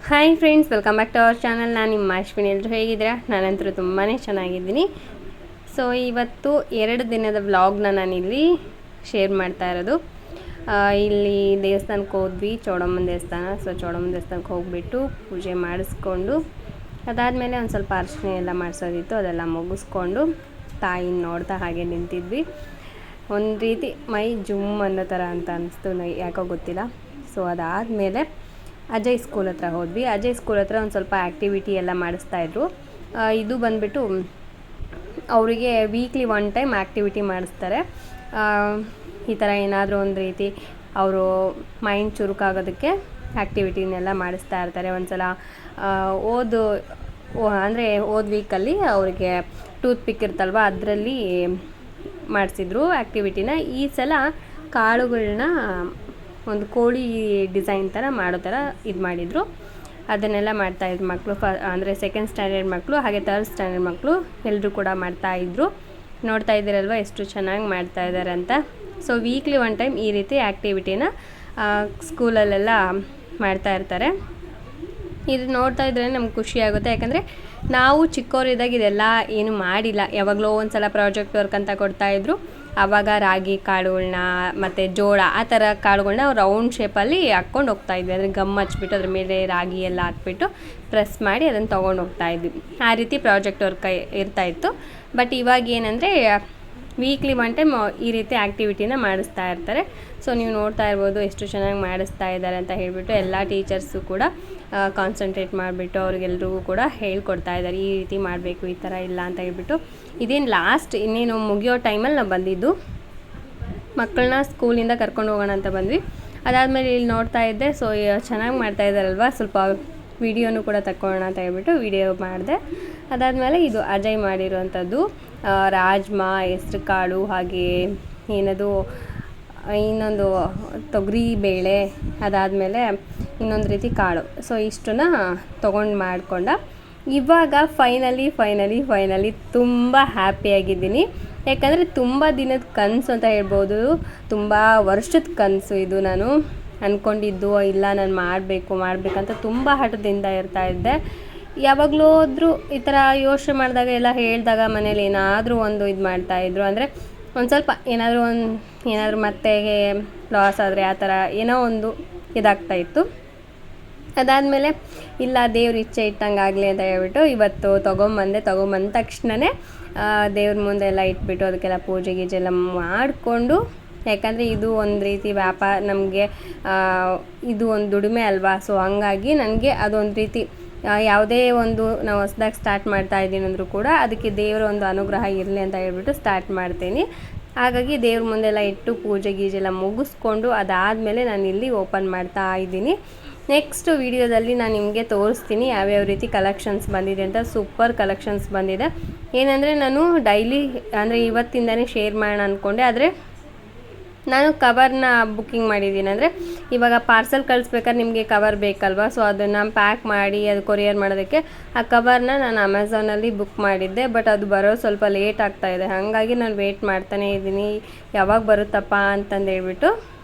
Hi friends, welcome back to our channel. ನಾನು ನಿಮ್ಮ ಅಶ್ವಿನಿ. ಎಲ್ಲರೂ ಹೇಗಿದ್ದೀರಾ? ನಾನಂತರೂ ತುಂಬಾ ಚೆನ್ನಾಗಿದ್ದೀನಿ. ಸೊ ಇವತ್ತು 2 ದಿನದ ವ್ಲಾಗ್ನ ನಾನಿಲ್ಲಿ ಶೇರ್ ಮಾಡ್ತಾ ಇರೋದು. ಇಲ್ಲಿ ದೇವಸ್ಥಾನಕ್ಕೆ ಹೋದ್ವಿ, ಚೌಡಮ್ಮನ ದೇವಸ್ಥಾನ. ಸೊ ಚೌಡಮ್ಮನ ದೇವಸ್ಥಾನಕ್ಕೆ ಹೋಗಿಬಿಟ್ಟು ಪೂಜೆ ಮಾಡಿಸ್ಕೊಂಡು ಅದಾದಮೇಲೆ ಒಂದು ಸ್ವಲ್ಪ ಅರ್ಚನೆ ಎಲ್ಲ ಮಾಡಿಸೋದಿತ್ತು, ಅದೆಲ್ಲ ಮುಗಿಸ್ಕೊಂಡು ತಾಯಿನ ನೋಡ್ತಾ ಹಾಗೆ ನಿಂತಿದ್ವಿ. ಒಂದು ರೀತಿ ಮೈ ಜುಮ್ ಅನ್ನೋ ಥರ ಅಂತ ಅನಿಸ್ತು, ಯಾಕೋ ಗೊತ್ತಿಲ್ಲ. ಸೊ ಅದಾದಮೇಲೆ ಅಜಯ್ ಸ್ಕೂಲ್ ಹತ್ರ ಹೋದ್ವಿ. ಅಜಯ್ ಸ್ಕೂಲ್ ಹತ್ರ ಒಂದು ಸ್ವಲ್ಪ ಆ್ಯಕ್ಟಿವಿಟಿ ಎಲ್ಲ ಮಾಡಿಸ್ತಾಯಿದ್ರು. ಇದು ಬಂದುಬಿಟ್ಟು ಅವರಿಗೆ ವೀಕ್ಲಿ 1 ಟೈಮ್ ಆ್ಯಕ್ಟಿವಿಟಿ ಮಾಡಿಸ್ತಾರೆ. ಈ ಥರ ಏನಾದರೂ ಒಂದು ರೀತಿ ಅವರು ಮೈಂಡ್ ಚುರುಕಾಗೋದಕ್ಕೆ ಆ್ಯಕ್ಟಿವಿಟಿನೆಲ್ಲ ಮಾಡಿಸ್ತಾ ಇರ್ತಾರೆ. ಒಂದು ಸಲ ಹೋದ ವೀಕಲ್ಲಿ ಅವರಿಗೆ ಟೂತ್ ಪಿಕ್ ಇರ್ತಲ್ವ, ಅದರಲ್ಲಿ ಮಾಡಿಸಿದ್ರು ಆ್ಯಕ್ಟಿವಿಟಿನ. ಈ ಸಲ ಕಾಳುಗಳನ್ನ ಒಂದು ಕೋಳಿ ಡಿಸೈನ್ ಥರ ಮಾಡೋ ಥರ ಇದು ಮಾಡಿದರು. ಅದನ್ನೆಲ್ಲ ಮಾಡ್ತಾಯಿದ್ರು ಮಕ್ಕಳು. ಅಂದರೆ 2nd ಸ್ಟ್ಯಾಂಡರ್ಡ್ ಮಕ್ಕಳು ಹಾಗೆ 3rd ಸ್ಟ್ಯಾಂಡರ್ಡ್ ಮಕ್ಕಳು ಎಲ್ಲರೂ ಕೂಡ ಮಾಡ್ತಾಯಿದ್ರು. ನೋಡ್ತಾ ಇದ್ದೀರಲ್ವ ಎಷ್ಟು ಚೆನ್ನಾಗಿ ಮಾಡ್ತಾಯಿದ್ದಾರೆ ಅಂತ. ಸೊ ವೀಕ್ಲಿ 1 ಟೈಮ್ ಈ ರೀತಿ ಆ್ಯಕ್ಟಿವಿಟಿನ ಸ್ಕೂಲಲ್ಲೆಲ್ಲ ಮಾಡ್ತಾಯಿರ್ತಾರೆ. ಇದು ನೋಡ್ತಾ ಇದ್ದರೆ ನಮ್ಗೆ ಖುಷಿ ಆಗುತ್ತೆ. ಯಾಕಂದರೆ ನಾವು ಚಿಕ್ಕವರಿದ್ದಾಗ ಇದೆಲ್ಲ ಏನು ಮಾಡಿಲ್ಲ. ಯಾವಾಗಲೂ ಒಂದು ಸಲ ಪ್ರಾಜೆಕ್ಟ್ ವರ್ಕ್ ಅಂತ ಕೊಡ್ತಾಯಿದ್ರು. ಆವಾಗ ರಾಗಿ ಕಾಳುಗಳನ್ನ ಮತ್ತು ಜೋಳ ಆ ಥರ ಕಾಳುಗಳನ್ನ ರೌಂಡ್ ಶೇಪಲ್ಲಿ ಹಾಕ್ಕೊಂಡು ಹೋಗ್ತಾಯಿದ್ವಿ. ಅಂದರೆ ಗಮ್ ಹಚ್ಬಿಟ್ಟು ಅದ್ರ ಮೇಲೆ ರಾಗಿ ಎಲ್ಲ ಹಾಕ್ಬಿಟ್ಟು ಪ್ರೆಸ್ ಮಾಡಿ ಅದನ್ನು ತೊಗೊಂಡು ಹೋಗ್ತಾಯಿದ್ವಿ. ಆ ರೀತಿ ಪ್ರಾಜೆಕ್ಟ್ ವರ್ಕ್ ಇರ್ತಾಯಿತ್ತು. ಬಟ್ ಇವಾಗ ಏನಂದರೆ ವೀಕ್ಲಿ 1 ಟೈಮ್ ಈ ರೀತಿ ಆ್ಯಕ್ಟಿವಿಟಿನ ಮಾಡಿಸ್ತಾ ಇರ್ತಾರೆ. ಸೊ ನೀವು ನೋಡ್ತಾ ಇರ್ಬೋದು ಎಷ್ಟು ಚೆನ್ನಾಗಿ ಮಾಡಿಸ್ತಾ ಇದ್ದಾರೆ ಅಂತ ಹೇಳಿಬಿಟ್ಟು ಎಲ್ಲ ಟೀಚರ್ಸು ಕೂಡ ಕಾನ್ಸಂಟ್ರೇಟ್ ಮಾಡಿಬಿಟ್ಟು ಅವ್ರಿಗೆಲ್ರಿಗೂ ಕೂಡ ಹೇಳ್ಕೊಡ್ತಾ ಇದ್ದಾರೆ. ಈ ರೀತಿ ಮಾಡಬೇಕು, ಈ ಥರ ಇಲ್ಲ ಅಂತ ಹೇಳ್ಬಿಟ್ಟು. ಇದೇನು ಲಾಸ್ಟ್ ಇನ್ನೇನು ಮುಗಿಯೋ ಟೈಮಲ್ಲಿ ನಾವು ಬಂದಿದ್ದು. ಮಕ್ಕಳನ್ನ ಸ್ಕೂಲಿಂದ ಕರ್ಕೊಂಡು ಹೋಗೋಣ ಅಂತ ಬಂದ್ವಿ. ಅದಾದಮೇಲೆ ಇಲ್ಲಿ ನೋಡ್ತಾ ಇದ್ದೆ. ಸೊ ಚೆನ್ನಾಗಿ ಮಾಡ್ತಾ ಇದ್ದಾರಲ್ವ, ಸ್ವಲ್ಪ ವಿಡಿಯೋನು ಕೂಡ ತಗೊಳ್ಳೋಣ ಅಂತ ಹೇಳ್ಬಿಟ್ಟು ವಿಡಿಯೋ ಮಾಡಿದೆ. ಅದಾದಮೇಲೆ ಇದು ಅಜಯ್ ಮಾಡಿರುವಂಥದ್ದು ರಾಜ್ಮಾ, ಹೆಸ್ರು ಕಾಳು, ಹಾಗೆ ಇನ್ನೊಂದು ತೊಗರಿ ಬೇಳೆ, ಅದಾದಮೇಲೆ ಇನ್ನೊಂದು ರೀತಿ ಕಾಳು. ಸೊ ಇಷ್ಟನ್ನ ತೊಗೊಂಡು ಮಾಡಿಕೊಂಡ. ಇವಾಗ ಫೈನಲಿ ತುಂಬ ಹ್ಯಾಪಿಯಾಗಿದ್ದೀನಿ. ಯಾಕಂದರೆ ತುಂಬ ದಿನದ ಕನಸು ಅಂತ ಹೇಳ್ಬೋದು, ತುಂಬ ವರ್ಷದ ಕನಸು ಇದು. ನಾನು ಅಂದ್ಕೊಂಡಿದ್ದು ಇಲ್ಲ, ನಾನು ಮಾಡಬೇಕಂತ ತುಂಬ ಹಠದಿಂದ ಇರ್ತಾಯಿದ್ದೆ. ಯಾವಾಗಲೂ ಹೋದರೂ ಈ ಥರ ಯೋಚನೆ ಮಾಡಿದಾಗ ಎಲ್ಲ ಹೇಳಿದಾಗ ಮನೇಲಿ ಏನಾದರೂ ಒಂದು ಇದು ಮಾಡ್ತಾಯಿದ್ರು. ಅಂದರೆ ಒಂದು ಸ್ವಲ್ಪ ಏನಾದರೂ ಮತ್ತೆ ಲಾಸ್ ಆದರೆ ಆ ಥರ ಏನೋ ಒಂದು ಇದಾಗ್ತಾಯಿತ್ತು. ಅದಾದಮೇಲೆ ಇಲ್ಲ, ದೇವ್ರ ಇಚ್ಛೆ ಇಟ್ಟಂಗೆ ಆಗಲಿ ಅಂತ ಹೇಳ್ಬಿಟ್ಟು ಇವತ್ತು ತೊಗೊಂಬಂದ ತಕ್ಷಣವೇ ದೇವ್ರ ಮುಂದೆ ಎಲ್ಲ ಇಟ್ಬಿಟ್ಟು ಅದಕ್ಕೆಲ್ಲ ಪೂಜೆ ಗೀಜೆ ಎಲ್ಲ ಮಾಡಿಕೊಂಡು. ಯಾಕಂದರೆ ಇದು ಒಂದು ರೀತಿ ವ್ಯಾಪಾರ, ನಮಗೆ ಇದು ಒಂದು ದುಡಿಮೆ ಅಲ್ವಾ. ಸೊ ಹಂಗಾಗಿ ನನಗೆ ಅದೊಂದು ರೀತಿ ಯಾವುದೇ ಒಂದು ನಾವು ಹೊಸ್ದಾಗಿ ಸ್ಟಾರ್ಟ್ ಮಾಡ್ತಾ ಇದ್ದೀನಿ ಅಂದರೂ ಕೂಡ ಅದಕ್ಕೆ ದೇವರ ಒಂದು ಅನುಗ್ರಹ ಇರಲಿ ಅಂತ ಹೇಳ್ಬಿಟ್ಟು ಸ್ಟಾರ್ಟ್ ಮಾಡ್ತೀನಿ. ಹಾಗಾಗಿ ದೇವ್ರ ಮುಂದೆಲ್ಲ ಇಟ್ಟು ಪೂಜೆ ಗೀಜೆಲ್ಲ ಮುಗಿಸ್ಕೊಂಡು ಅದಾದಮೇಲೆ ನಾನು ಇಲ್ಲಿ ಓಪನ್ ಮಾಡ್ತಾ ಇದ್ದೀನಿ. ನೆಕ್ಸ್ಟ್ ವಿಡಿಯೋದಲ್ಲಿ ನಾನು ನಿಮಗೆ ತೋರಿಸ್ತೀನಿ ಯಾವ್ಯಾವ ರೀತಿ ಕಲೆಕ್ಷನ್ಸ್ ಬಂದಿದೆ ಅಂತ. ಸೂಪರ್ ಕಲೆಕ್ಷನ್ಸ್ ಬಂದಿದೆ. ಏನಂದರೆ ನಾನು ಡೈಲಿ ಅಂದರೆ ಇವತ್ತಿಂದನೇ ಶೇರ್ ಮಾಡೋಣ ಅಂದ್ಕೊಂಡೆ, ಆದರೆ ನಾನು ಕವರ್ನ ಬುಕ್ಕಿಂಗ್ ಮಾಡಿದ್ದೀನಿ. ಅಂದರೆ ಇವಾಗ ಪಾರ್ಸೆಲ್ ಕಳಿಸ್ಬೇಕಾದ್ರೆ ನಿಮಗೆ ಕವರ್ ಬೇಕಲ್ವ. ಸೊ ಅದನ್ನು ಪ್ಯಾಕ್ ಮಾಡಿ ಅದು ಕೊರಿಯರ್ ಮಾಡೋದಕ್ಕೆ ಆ ಕವರ್ನ ನಾನು ಅಮೆಝಾನಲ್ಲಿ ಬುಕ್ ಮಾಡಿದ್ದೆ. ಬಟ್ ಅದು ಬರೋದು ಸ್ವಲ್ಪ ಲೇಟ್ ಆಗ್ತಾಯಿದೆ. ಹಾಗಾಗಿ ನಾನು ವೆಯ್ಟ್ ಮಾಡ್ತಾನೇ ಇದ್ದೀನಿ, ಯಾವಾಗ ಬರುತ್ತಪ್ಪ ಅಂತಂದು ಹೇಳ್ಬಿಟ್ಟು.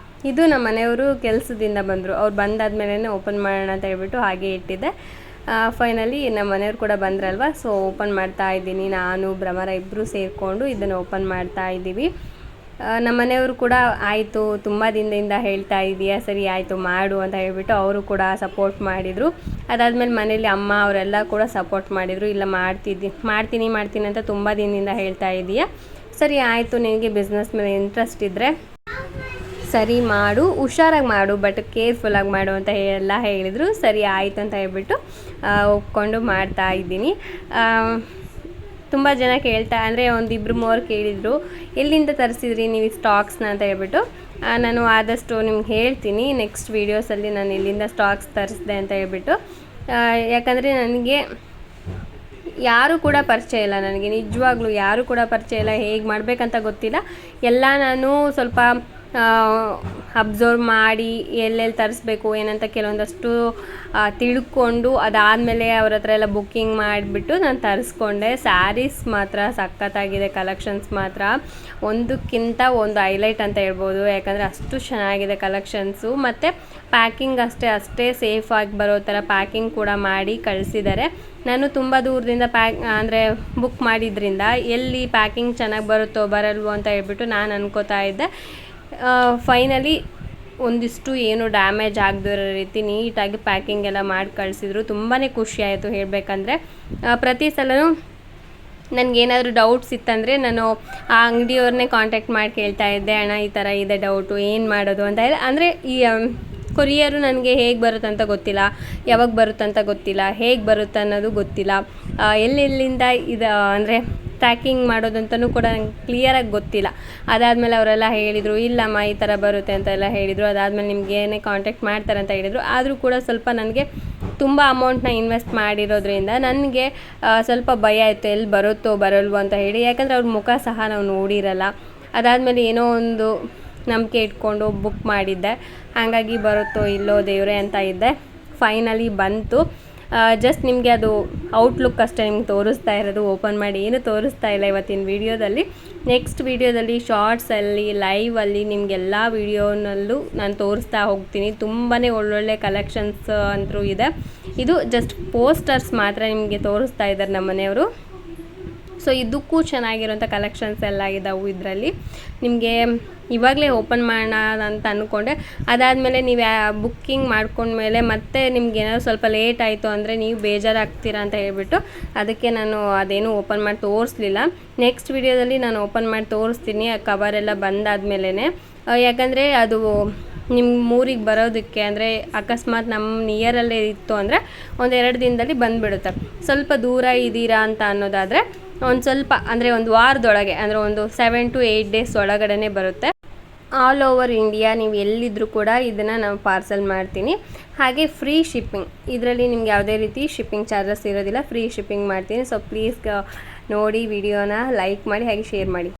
ಇದು ನಮ್ಮ ಮನೆಯವರು ಕೆಲಸದಿಂದ ಬಂದರು. ಅವ್ರು ಬಂದಾದ್ಮೇಲೆ ಓಪನ್ ಮಾಡೋಣ ಅಂತ ಹೇಳ್ಬಿಟ್ಟು ಹಾಗೆ ಇಟ್ಟಿದ್ದೆ. ಫೈನಲಿ ನಮ್ಮ ಮನೆಯವ್ರು ಕೂಡ ಬಂದ್ರಲ್ವ. ಸೊ ಓಪನ್ ಮಾಡ್ತಾ ಇದ್ದೀನಿ. ನಾನು ಭ್ರಮರ ಇಬ್ಬರು ಸೇರಿಕೊಂಡು ಇದನ್ನು ಓಪನ್ ಮಾಡ್ತಾ ಇದ್ದೀವಿ. ನಮ್ಮ ಮನೆಯವರು ಕೂಡ ಆಯಿತು, ತುಂಬ ದಿನದಿಂದ ಹೇಳ್ತಾ ಇದೆಯಾ, ಸರಿ ಆಯಿತು ಮಾಡು ಅಂತ ಹೇಳ್ಬಿಟ್ಟು ಅವರು ಕೂಡ ಸಪೋರ್ಟ್ ಮಾಡಿದರು. ಅದಾದಮೇಲೆ ಮನೇಲಿ ಅಮ್ಮ ಅವರೆಲ್ಲ ಕೂಡ ಸಪೋರ್ಟ್ ಮಾಡಿದರು. ಇಲ್ಲ ಮಾಡ್ತೀನಿ ಅಂತ ತುಂಬ ದಿನದಿಂದ ಹೇಳ್ತಾ ಇದೆಯಾ, ಸರಿ ಆಯಿತು, ನಿನಗೆ ಬಿಸ್ನೆಸ್ ಮೇಲೆ ಇಂಟ್ರೆಸ್ಟ್ ಇದ್ದರೆ ಸರಿ ಮಾಡು, ಹುಷಾರಾಗಿ ಮಾಡು, ಬಟ್ ಕೇರ್ಫುಲ್ಲಾಗಿ ಮಾಡು ಅಂತ ಎಲ್ಲ ಹೇಳಿದರು. ಸರಿ ಆಯಿತು ಅಂತ ಹೇಳ್ಬಿಟ್ಟು ಒಪ್ಕೊಂಡು ಮಾಡ್ತಾ ಇದ್ದೀನಿ. ತುಂಬ ಜನ ಅಂದರೆ 1-2-3 ಕೇಳಿದರು, ಎಲ್ಲಿಂದ ತರಿಸಿದ್ರಿ ನೀವು ಸ್ಟಾಕ್ಸ್ನ ಅಂತ ಹೇಳ್ಬಿಟ್ಟು. ನಾನು ಆದಷ್ಟು ನಿಮ್ಗೆ ಹೇಳ್ತೀನಿ ನೆಕ್ಸ್ಟ್ ವೀಡಿಯೋಸಲ್ಲಿ ನಾನು ಎಲ್ಲಿಂದ ಸ್ಟಾಕ್ಸ್ ತರಿಸಿದೆ ಅಂತ ಹೇಳ್ಬಿಟ್ಟು. ಯಾಕಂದರೆ ನನಗೆ ಯಾರೂ ಕೂಡ ಪರಿಚಯ ಇಲ್ಲ, ನನಗೆ ನಿಜವಾಗ್ಲೂ ಯಾರೂ ಕೂಡ ಪರಿಚಯ ಇಲ್ಲ. ಹೇಗೆ ಮಾಡಬೇಕಂತ ಗೊತ್ತಿಲ್ಲ. ಎಲ್ಲ ನಾನು ಸ್ವಲ್ಪ ಅಬ್ಸರ್ವ್ ಮಾಡಿ ಎಲ್ಲೆಲ್ಲಿ ತರಿಸ್ಬೇಕು ಏನಂತ ಕೆಲವೊಂದಷ್ಟು ತಿಳ್ಕೊಂಡು ಅದಾದಮೇಲೆ ಅವ್ರ ಹತ್ರ ಎಲ್ಲ ಬುಕ್ಕಿಂಗ್ ಮಾಡಿಬಿಟ್ಟು ನಾನು ತರಿಸ್ಕೊಂಡೆ. ಸ್ಯಾರೀಸ್ ಮಾತ್ರ ಸಖತ್ತಾಗಿದೆ, ಕಲೆಕ್ಷನ್ಸ್ ಮಾತ್ರ ಒಂದಕ್ಕಿಂತ ಒಂದು ಹೈಲೈಟ್ ಅಂತ ಹೇಳ್ಬೋದು. ಯಾಕಂದರೆ ಅಷ್ಟು ಚೆನ್ನಾಗಿದೆ ಕಲೆಕ್ಷನ್ಸು, ಮತ್ತು ಪ್ಯಾಕಿಂಗ್ ಅಷ್ಟೇ ಸೇಫಾಗಿ ಬರೋ ಥರ ಪ್ಯಾಕಿಂಗ್ ಕೂಡ ಮಾಡಿ ಕಳಿಸಿದ್ದಾರೆ. ನಾನು ತುಂಬ ದೂರದಿಂದ ಅಂದರೆ ಬುಕ್ ಮಾಡಿದ್ರಿಂದ ಎಲ್ಲಿ ಪ್ಯಾಕಿಂಗ್ ಚೆನ್ನಾಗಿ ಬರುತ್ತೋ ಬರಲ್ವೋ ಅಂತ ಹೇಳ್ಬಿಟ್ಟು ನಾನು ಅನ್ಕೋತಾ ಇದ್ದೆ. ಫೈನಲಿ ಒಂದಿಷ್ಟು ಏನು ಡ್ಯಾಮೇಜ್ ಆಗದಿರೋ ರೀತಿ ನೀಟಾಗಿ ಪ್ಯಾಕಿಂಗ್ ಎಲ್ಲ ಮಾಡಿ ಕಳಿಸಿದ್ರು. ತುಂಬಾ ಖುಷಿ ಆಯಿತು ಹೇಳಬೇಕಂದ್ರೆ. ಪ್ರತಿ ಸಲವೂ ನನಗೇನಾದರೂ ಡೌಟ್ಸ್ ಇತ್ತಂದರೆ ನಾನು ಆ ಅಂಗಡಿಯವ್ರನ್ನೇ ಕಾಂಟ್ಯಾಕ್ಟ್ ಮಾಡಿ ಕೇಳ್ತಾ ಇದ್ದೆ, ಅಣ್ಣ ಈ ಥರ ಇದೆ ಡೌಟು, ಏನು ಮಾಡೋದು ಅಂತ ಹೇಳಿ. ಅಂದರೆ ಈ ಕೊರಿಯರು ನನಗೆ ಹೇಗೆ ಬರುತ್ತಂತ ಗೊತ್ತಿಲ್ಲ, ಯಾವಾಗ ಬರುತ್ತಂತ ಗೊತ್ತಿಲ್ಲ, ಹೇಗೆ ಬರುತ್ತೆ ಅನ್ನೋದು ಗೊತ್ತಿಲ್ಲ, ಎಲ್ಲೆಲ್ಲಿಂದ ಇದು ಅಂದರೆ ಟ್ರ್ಯಾಕಿಂಗ್ ಮಾಡೋದಂತನೂ ಕೂಡ ನಂಗೆ ಕ್ಲಿಯರಾಗಿ ಗೊತ್ತಿಲ್ಲ. ಅದಾದಮೇಲೆ ಅವರೆಲ್ಲ ಹೇಳಿದರು, ಇಲ್ಲಮ್ಮ ಈ ಥರ ಬರುತ್ತೆ ಅಂತೆಲ್ಲ ಹೇಳಿದರು. ಅದಾದಮೇಲೆ ನಿಮಗೇನೇ ಕಾಂಟ್ಯಾಕ್ಟ್ ಮಾಡ್ತಾರೆ ಅಂತ ಹೇಳಿದರು. ಆದರೂ ಕೂಡ ಸ್ವಲ್ಪ ನನಗೆ ತುಂಬ ಅಮೌಂಟ್ನ ಇನ್ವೆಸ್ಟ್ ಮಾಡಿರೋದ್ರಿಂದ ನನಗೆ ಸ್ವಲ್ಪ ಭಯ ಆಯಿತು, ಎಲ್ಲಿ ಬರುತ್ತೋ ಬರಲ್ವೋ ಅಂತ ಹೇಳಿ. ಯಾಕಂದರೆ ಅವ್ರ ಮುಖ ಸಹ ನಾವು ನೋಡಿರಲ್ಲ. ಅದಾದಮೇಲೆ ಏನೋ ಒಂದು ನಂಬಿಕೆ ಇಟ್ಕೊಂಡು ಬುಕ್ ಮಾಡಿದ್ದೆ, ಹಾಗಾಗಿ ಬರುತ್ತೋ ಇಲ್ಲೋ ದೇವ್ರೆ ಅಂತ ಇದ್ದೆ. ಫೈನಲಿ ಬಂತು. ಜಸ್ಟ್ ನಿಮಗೆ ಅದು ಔಟ್ಲುಕ್ ಅಷ್ಟೇ ನಿಮ್ಗೆ ತೋರಿಸ್ತಾ ಇರೋದು, ಓಪನ್ ಮಾಡಿ ಏನು ತೋರಿಸ್ತಾ ಇಲ್ಲ ಇವತ್ತಿನ ವೀಡಿಯೋದಲ್ಲಿ. ನೆಕ್ಸ್ಟ್ ವೀಡಿಯೋದಲ್ಲಿ ಶಾರ್ಟ್ಸಲ್ಲಿ ಲೈವಲ್ಲಿ ನಿಮಗೆಲ್ಲ ವೀಡಿಯೋನಲ್ಲೂ ನಾನು ತೋರಿಸ್ತಾ ಹೋಗ್ತೀನಿ. ತುಂಬಾ ಒಳ್ಳೊಳ್ಳೆ ಕಲೆಕ್ಷನ್ಸ್ ಅಂತೂ ಇದೆ. ಇದು ಜಸ್ಟ್ ಪೋಸ್ಟರ್ಸ್ ಮಾತ್ರ ನಿಮಗೆ ತೋರಿಸ್ತಾ ಇದ್ದಾರೆ ನಮ್ಮ ಮನೆಯವರು. ಸೊ ಇದಕ್ಕೂ ಚೆನ್ನಾಗಿರೋಂಥ ಕಲೆಕ್ಷನ್ಸ್ ಎಲ್ಲ ಇದ್ದಾವೆ ಇದರಲ್ಲಿ. ನಿಮಗೆ ಇವಾಗಲೇ ಓಪನ್ ಮಾಡೋಣ ಅಂತ ಅಂದ್ಕೊಂಡೆ. ಅದಾದಮೇಲೆ ನೀವು ಬುಕ್ಕಿಂಗ್ ಮಾಡ್ಕೊಂಡ್ಮೇಲೆ ಮತ್ತೆ ನಿಮ್ಗೆ ಏನಾದ್ರು ಸ್ವಲ್ಪ ಲೇಟ್ ಆಯಿತು ಅಂದರೆ ನೀವು ಬೇಜಾರಾಗ್ತೀರಾ ಅಂತ ಹೇಳ್ಬಿಟ್ಟು ಅದಕ್ಕೆ ನಾನು ಅದೇನು ಓಪನ್ ಮಾಡಿ ತೋರಿಸ್ಲಿಲ್ಲ. ನೆಕ್ಸ್ಟ್ ವಿಡಿಯೋದಲ್ಲಿ ನಾನು ಓಪನ್ ಮಾಡಿ ತೋರಿಸ್ತೀನಿ ಆ ಕವರೆಲ್ಲ ಬಂದಾದ್ಮೇಲೆ. ಯಾಕಂದರೆ ಅದು ನಿಮ್ಮ ಊರಿಗೆ ಬರೋದಕ್ಕೆ ಅಂದರೆ ಅಕಸ್ಮಾತ್ ನಮ್ಮ ನಿಯರಲ್ಲೇ ಇತ್ತು ಅಂದರೆ 1-2 ದಿನದಲ್ಲಿ ಬಂದುಬಿಡುತ್ತೆ. ಸ್ವಲ್ಪ ದೂರ ಇದ್ದೀರಾ ಅಂತ ಅನ್ನೋದಾದರೆ ಒಂದು ಸ್ವಲ್ಪ ಅಂದರೆ ಒಂದು ವಾರದೊಳಗೆ ಅಂದರೆ ಒಂದು 7 to 8 days ಒಳಗಡೆ ಬರುತ್ತೆ. ಆಲ್ ಓವರ್ ಇಂಡಿಯಾ ನೀವು ಎಲ್ಲಿದ್ದರೂ ಕೂಡ ಇದನ್ನು ನಾವು ಪಾರ್ಸಲ್ ಮಾಡ್ತೀನಿ. ಹಾಗೆ ಫ್ರೀ ಶಿಪ್ಪಿಂಗ್, ಇದರಲ್ಲಿ ನಿಮ್ಗೆ ಯಾವುದೇ ರೀತಿ ಶಿಪ್ಪಿಂಗ್ ಚಾರ್ಜಸ್ ಇರೋದಿಲ್ಲ, ಫ್ರೀ ಶಿಪ್ಪಿಂಗ್ ಮಾಡ್ತೀನಿ. ಸೊ ಪ್ಲೀಸ್ ನೋಡಿ, ವಿಡಿಯೋನ ಲೈಕ್ ಮಾಡಿ ಹಾಗೆ ಶೇರ್ ಮಾಡಿ.